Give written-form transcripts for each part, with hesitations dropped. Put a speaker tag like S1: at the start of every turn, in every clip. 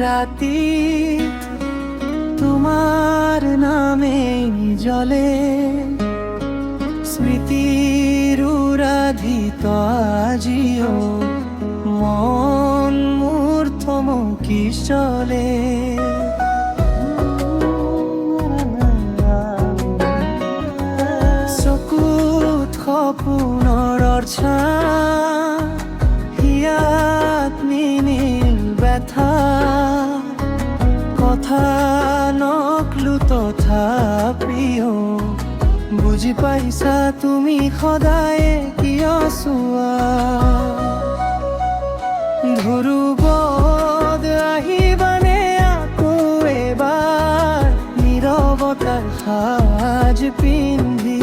S1: রাতি তোমার নামে জলে স্মৃতির উরাধিত আজিও মন মূর্ধমুখী চলে চকুত সপোনৰ অৰ্চা হিয়াত মিনিল ব্যথা কথা নকলো তথাপিও বুজি পাইছা তুমি সদায় কিয় চোৱা ধ্ৰুৱত আহিবানে আকৌ এবাৰ নীৰৱতাৰ সাজ পিন্ধি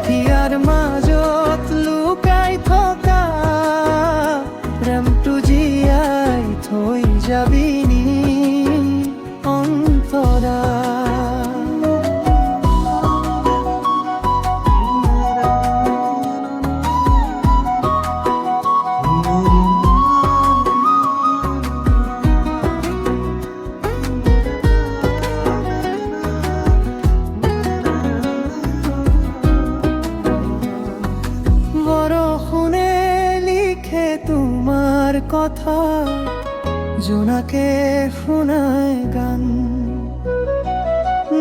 S1: হিয়াৰ মাজত লুকাই থকা প্ৰেমটো জীয়াই থৈ যাবি নি অন্তৰা তোমার কথা জোনাকে শোনায় গান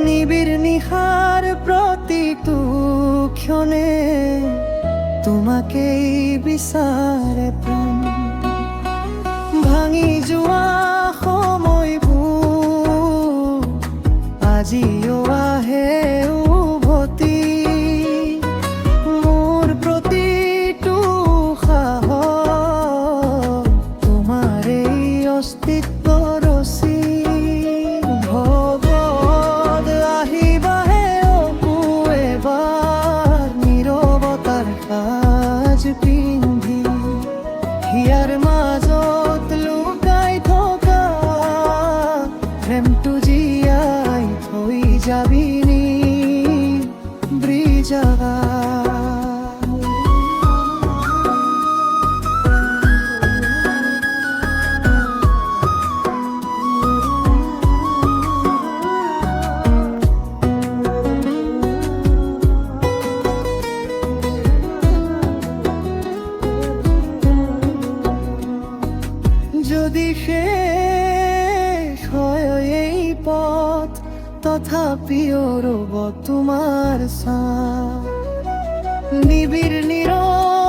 S1: নিবিড় নিশার প্ৰতিটো ক্ষণে তোমাকেই বিচাৰে প্ৰাণ ভাঙি যোৱা সময়বোৰ আজিও আহে উভতি মোৰ প্ৰতিটো অস্তিত্ব ৰচি ভৱত আহিবাহে আকৌ এবাৰ নীৰৱতাৰ সাজ পিন্ধি হিয়াৰ মাজত লুকাই থকা প্ৰেমটো জীয়াই থৈ যাবি নি ব্ৰিজা যদি শেষ হয় এই পথ তথাপিও ৰব তোমাৰ ছাঁ নিবিড় নীৰৱ